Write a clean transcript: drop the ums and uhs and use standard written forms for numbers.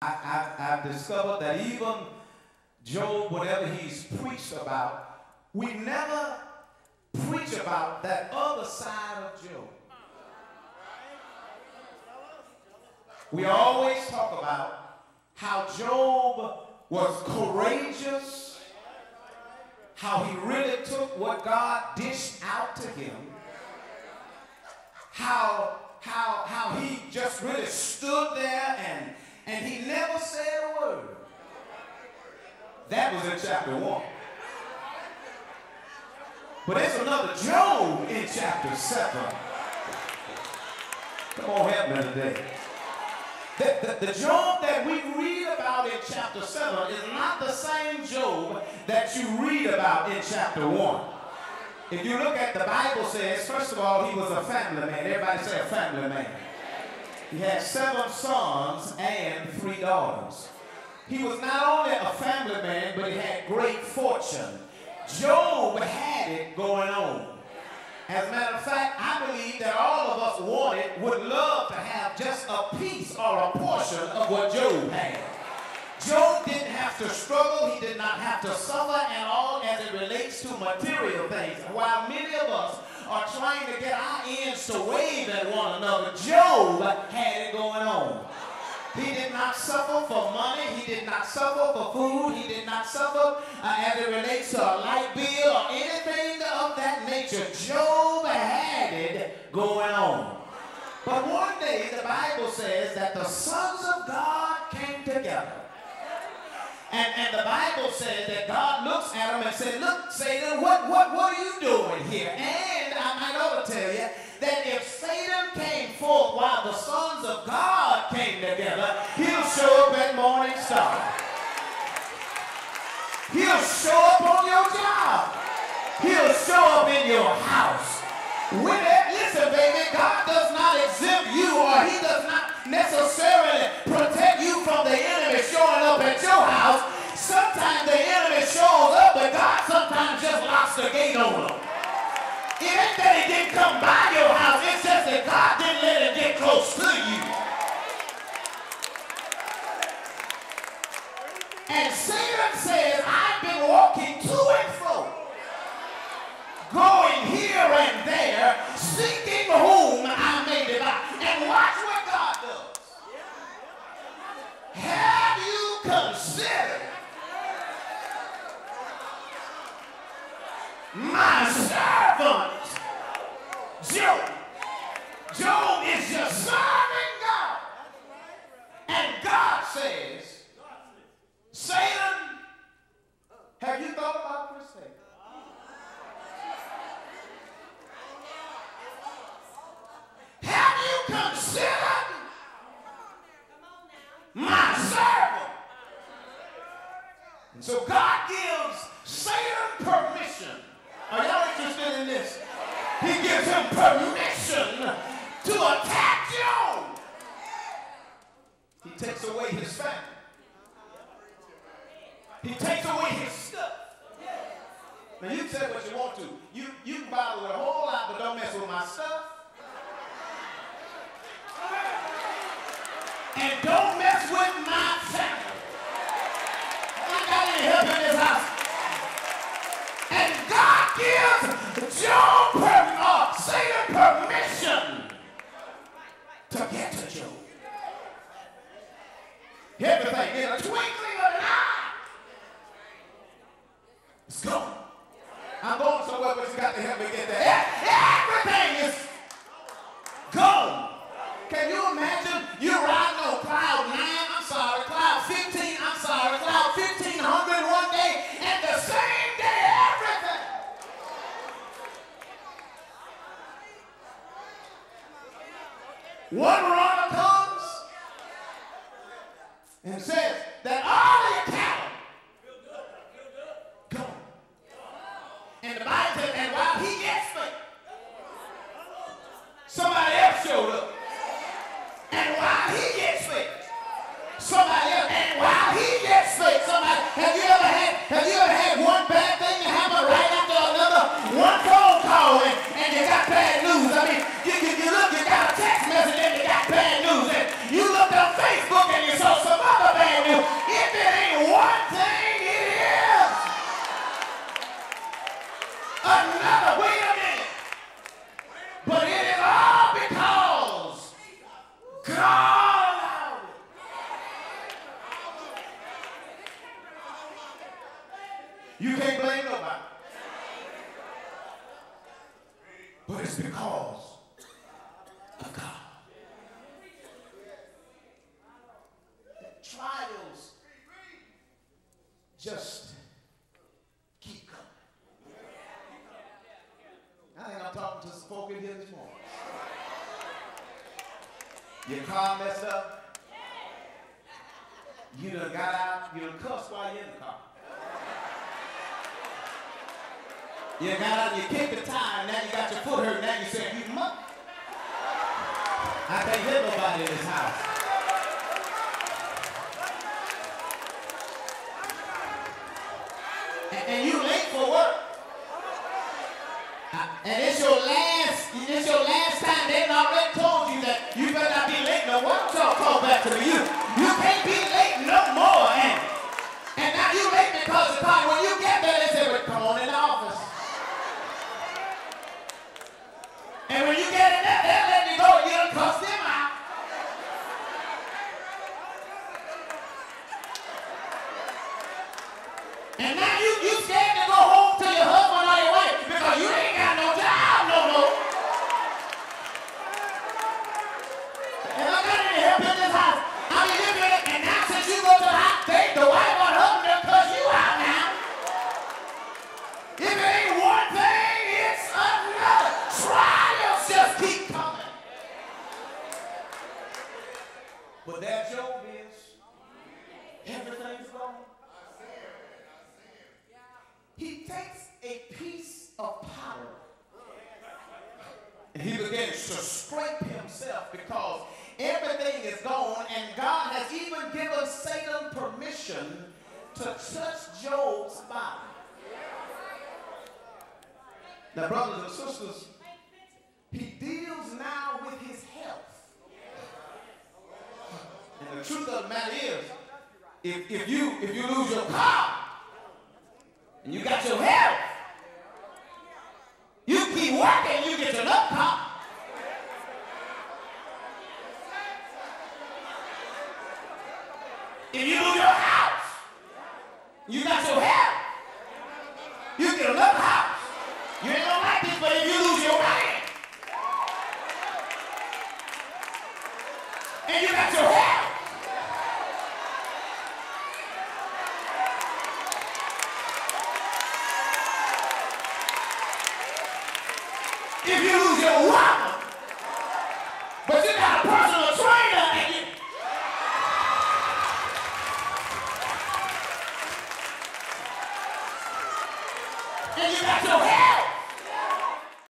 I've discovered that even Job, whatever he's preached about, we never preach about that other side of Job. We always talk about how Job was courageous, how he really took what God dished out to him, how he just really stood there and he never said a word. That was in chapter 1. But there's another Job in chapter 7. Come on, help me today. The Job that we read about in chapter 7 is not the same Job that you read about in chapter 1. If you look at the Bible says, first of all, he was a family man. Everybody say a family man. He had 7 sons and 3 daughters. He was not only a family man, but he had great fortune. Job had it going on. As a matter of fact, I believe that all of us would love to have just a piece or a portion of what Job had. Job didn't have to struggle. He did not have to suffer at all as it relates to material things. While many of us are trying to get our ends to wave at one another, Job had it going on. He did not suffer for money. He did not suffer for food. He did not suffer as it relates to a light bill or anything of that nature. Job had it going on. But one day the Bible says that the sons of God came together. And the Bible says that God looks at them and said, look, Satan, what are you doing here? And I ought to tell you that if Satan came forth while the sons of God came together, he'll show up at morning star. He'll show up on your job. He'll show up in your house. Listen, baby, God does not exempt you, or he does not necessarily protect you from the enemy showing up at your house. Sometimes the enemy shows up, but God sometimes just locks the gate on them. It ain't that he didn't come by your house, it's just that God didn't let him get close to you. And Satan says, I've been walking to and fro, going here and there, seeking whom I may devour. And watch what God does. Have you considered my servant Job? Job is just serving God. And God says, Satan, have you thought about this thing? Have you considered my servant? And so God gives Satan permission. Are y'all interested in this? He gives him permission to attack Job. He takes away his family. He takes away his stuff. Now you say what you want to. You can bother with a whole lot, but don't mess with my stuff. And don't mess with my family. I got any help in this house. And God gives Job, Satan permission to get to Job. Everything in a twinkling of an eye. It's gone. I'm going somewhere, but you got to help me get there. Everything is gone. Can you imagine you riding on cloud 9, cloud 15, cloud 1500 one day, and the same day everything. One runner comes and says that all of your cattle gone. And the Bible says, and while he gets sick, somebody else showed up. And while he gets sick, somebody else. And while he gets sick, somebody. Have you ever had one bad thing that happen right after another? One phone call and you got bad news. I mean, you look, you got a text message and you got bad news. And you looked on Facebook and you saw some other You can't blame nobody. But it's because of God. Trials just keep coming. I think I'm talking to some folk in here this morning. Your car messed up. You done got out. You done cussed while you're in the car. You got out and you kicked the tire, and now you got your foot hurt, now you say, you must. I can't hit nobody in this house. And you late for work. And it's your last time. They already told you that you better not be late no more. So call back to me. You can't be late no more. And now you late because of time. When you get there, they say, well, come on in the office. And when you get in there, they'll let you go. You done cuss them out. And now you scared to go home to your husband or your wife because you ain't got no job no more. And I got any help in this house. I mean, and now since you go to the house, the wife or husband will cuss you out now. If it ain't one thing, it's another. Trials just keep coming. But that Job is, everything's gone. He takes a piece of powder and he begins to scrape himself because everything is gone, and God has even given Satan permission to touch Job's body. Now, brothers and sisters, he deals now with his health. And the truth of the matter is, if you lose your car, and you got your health, you keep working, you get your another car. If you lose your house, you got your health, you get another house. You ain't gonna like this, but if you lose your land, and you got your health, if you lose your wife,